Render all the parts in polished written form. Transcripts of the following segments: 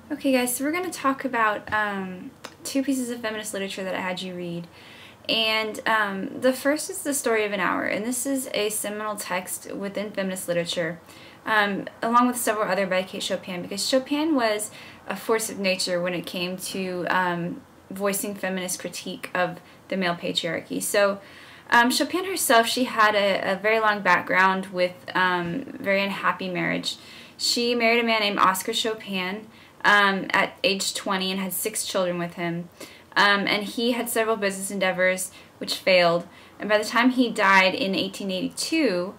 Okay guys, so we're going to talk about two pieces of feminist literature that I had you read. And the first is The Story of an Hour, and this is a seminal text within feminist literature, along with several other by Chopin, because Chopin was a force of nature when it came to voicing feminist critique of the male patriarchy. So Chopin herself, she had a very long background with very unhappy marriage. She married a man named Oscar Chopin at age 20 and had 6 children with him. And he had several business endeavors which failed. And by the time he died in 1882,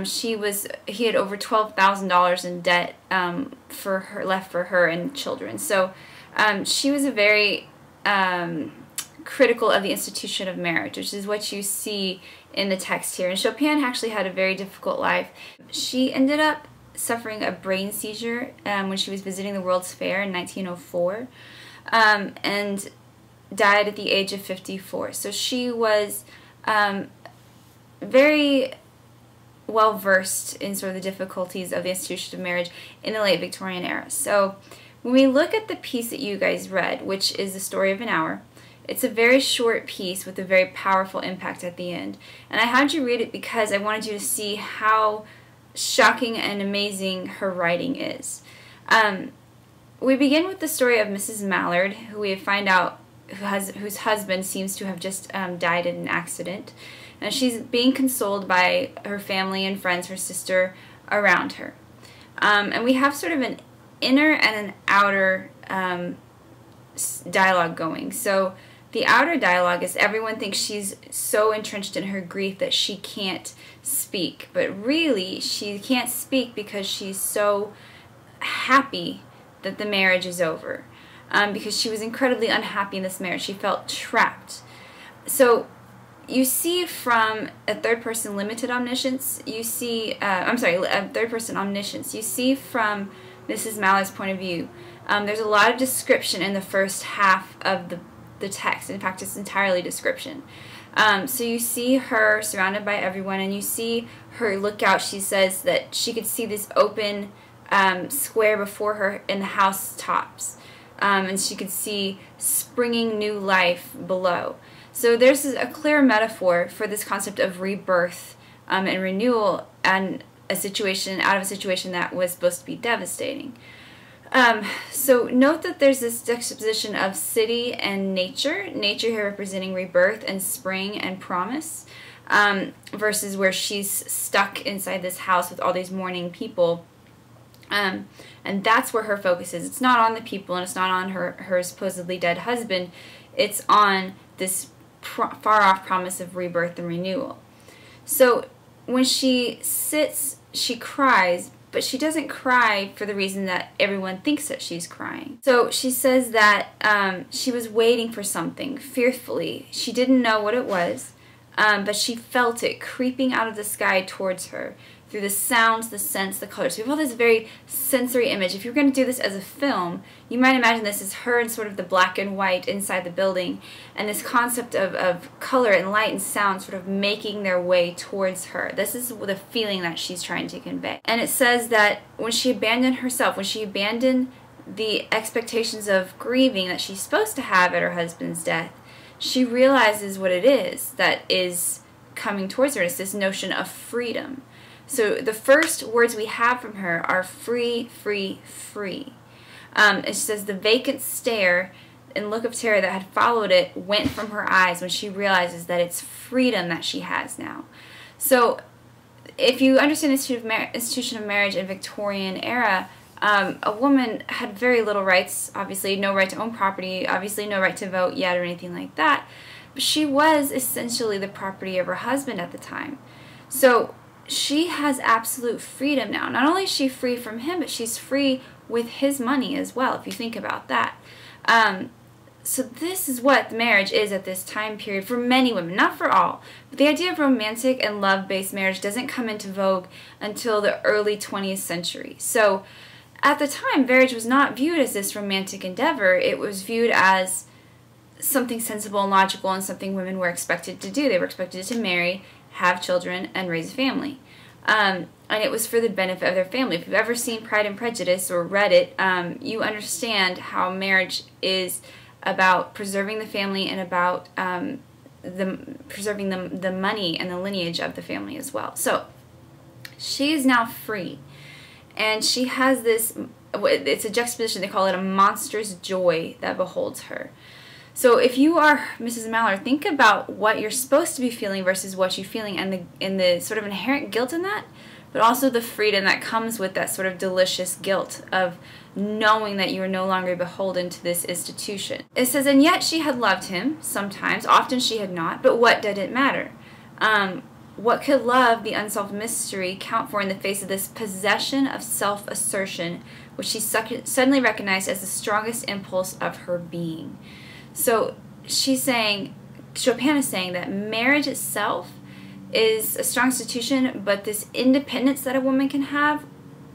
he had over $12,000 in debt left for her and children. So she was a very critical of the institution of marriage, which is what you see in the text here. And Chopin actually had a very difficult life. She ended up suffering a brain seizure when she was visiting the World's Fair in 1904, and died at the age of 54. So she was very well versed in sort of the difficulties of the institution of marriage in the late Victorian era. So when we look at the piece that you guys read, which is The Story of an Hour, it's a very short piece with a very powerful impact at the end. And I had you read it because I wanted you to see how shocking and amazing her writing is. We begin with the story of Mrs. Mallard, who we find out whose husband seems to have just died in an accident. And she's being consoled by her family and friends, her sister, around her. And we have sort of an inner and an outer dialogue going. So the outer dialogue is everyone thinks she's so entrenched in her grief that she can't speak. But really, she can't speak because she's so happy that the marriage is over. Because she was incredibly unhappy in this marriage. She felt trapped. So you see from a third-person limited omniscience, you see, a third-person omniscience, you see from Mrs. Mallard's point of view. There's a lot of description in the first half of the text. In fact, it's entirely description. So you see her surrounded by everyone, and you see her look out. She says that she could see this open square before her in the housetops, and she could see springing new life below. So there's a clear metaphor for this concept of rebirth and renewal, and out of a situation that was supposed to be devastating. So note that there's this juxtaposition of city and nature here representing rebirth and spring and promise, versus where she's stuck inside this house with all these mourning people. And that's where her focus is. It's not on the people, and it's not on her supposedly dead husband. It's on this far-off promise of rebirth and renewal. So when she sits, she cries, but she doesn't cry for the reason that everyone thinks that she's crying. So she says that she was waiting for something fearfully. She didn't know what it was, but she felt it creeping out of the sky towards her through the sounds, the scents, the colors. So we have all this very sensory image. If you're going to do this as a film, you might imagine this as her in sort of the black and white inside the building, and this concept of color and light and sound sort of making their way towards her. This is the feeling that she's trying to convey. And it says that when she abandoned herself, when she abandoned the expectations of grieving that she's supposed to have at her husband's death, she realizes what it is that is coming towards her. It's this notion of freedom. So the first words we have from her are free, free, free. It says the vacant stare and look of terror that had followed it went from her eyes when she realizes that it's freedom that she has now. So if you understand the institution of marriage in Victorian era, a woman had very little rights, obviously no right to own property, obviously no right to vote yet or anything like that. But she was essentially the property of her husband at the time. So she has absolute freedom now. Not only is she free from him, but she's free with his money as well, if you think about that. So this is what marriage is at this time period for many women, not for all. But the idea of romantic and love-based marriage doesn't come into vogue until the early 20th century. So at the time, marriage was not viewed as this romantic endeavor. It was viewed as something sensible and logical and something women were expected to do. They were expected to marry, have children, and raise a family. and it was for the benefit of their family. If you've ever seen Pride and Prejudice or read it, you understand how marriage is about preserving the family and about preserving the money and the lineage of the family as well. So she is now free, and she has this, it's a juxtaposition, they call it a monstrous joy that beholds her. So if you are Mrs. Mallard, think about what you're supposed to be feeling versus what you're feeling, and the sort of inherent guilt in that, but also the freedom that comes with that sort of delicious guilt of knowing that you are no longer beholden to this institution. It says, and yet she had loved him sometimes, often she had not, but what did it matter? What could love, the unsolved mystery, count for in the face of this possession of self-assertion, which she suddenly recognized as the strongest impulse of her being? So she's saying, Chopin is saying that marriage itself is a strong institution, but this independence that a woman can have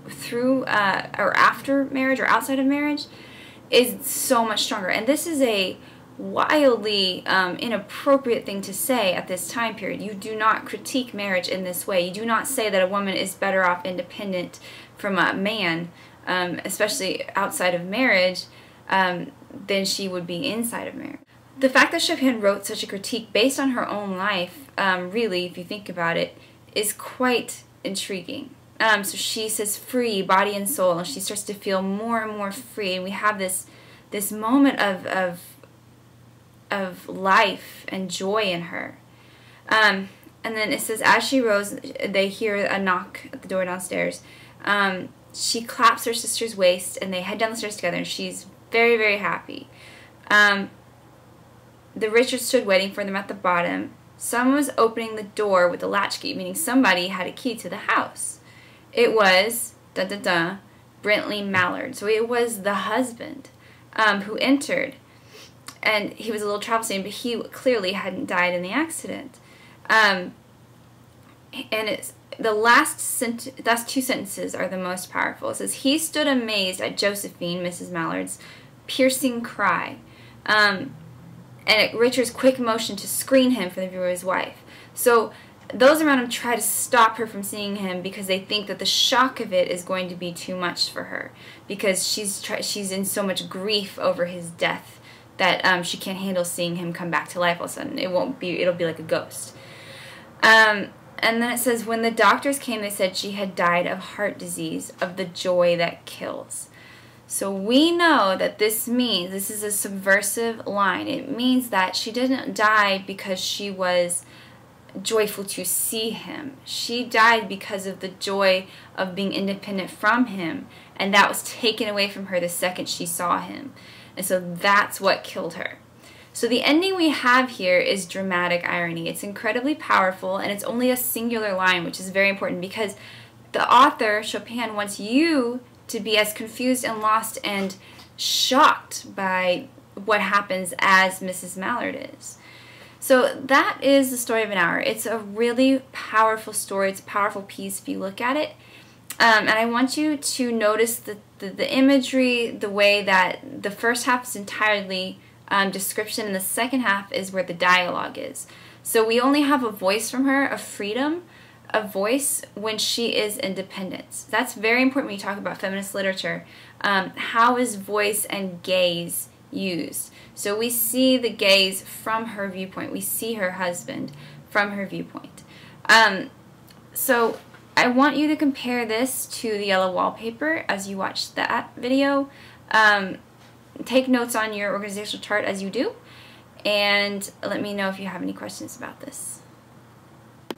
through or after marriage or outside of marriage is so much stronger. And this is a wildly inappropriate thing to say at this time period. You do not critique marriage in this way. You do not say that a woman is better off independent from a man, especially outside of marriage, than she would be inside of marriage. The fact that Chopin wrote such a critique based on her own life, really, if you think about it, is quite intriguing. So she says free, body and soul, and she starts to feel more and more free, and we have this moment of life and joy in her. And then it says, as she rose, they hear a knock at the door downstairs. She claps her sister's waist, and they head down the stairs together, and she's very, very happy. The Richard stood waiting for them at the bottom. Someone was opening the door with the latchkey, meaning somebody had a key to the house. It was, Brentley Mallard. So it was the husband who entered. And he was a little travel stained, but he clearly hadn't died in the accident. And it's the last two sentences are the most powerful. It says, he stood amazed at Josephine, Mrs. Mallard's piercing cry, and at Richard's quick motion to screen him from the view of his wife. So those around him try to stop her from seeing him because they think that the shock of it is going to be too much for her, because she's in so much grief over his death that she can't handle seeing him come back to life all of a sudden. It'll be like a ghost. And then it says, when the doctors came, they said she had died of heart disease, of the joy that kills. So we know that this is a subversive line. It means that she didn't die because she was joyful to see him. She died because of the joy of being independent from him, and that was taken away from her the second she saw him. And so that's what killed her. So the ending we have here is dramatic irony. It's incredibly powerful, and it's only a singular line, which is very important because the author, Chopin, wants you to be as confused and lost and shocked by what happens as Mrs. Mallard is. So that is the story of an hour. It's a really powerful story. It's a powerful piece if you look at it. And I want you to notice the imagery, the way that the first half is entirely description, and the second half is where the dialogue is. So we only have a voice from her, a freedom, a voice when she is independent. That's very important when you talk about feminist literature. How is voice and gaze used? So we see the gaze from her viewpoint. We see her husband from her viewpoint. So I want you to compare this to the yellow wallpaper as you watch that video. Take notes on your organizational chart as you do, and let me know if you have any questions about this.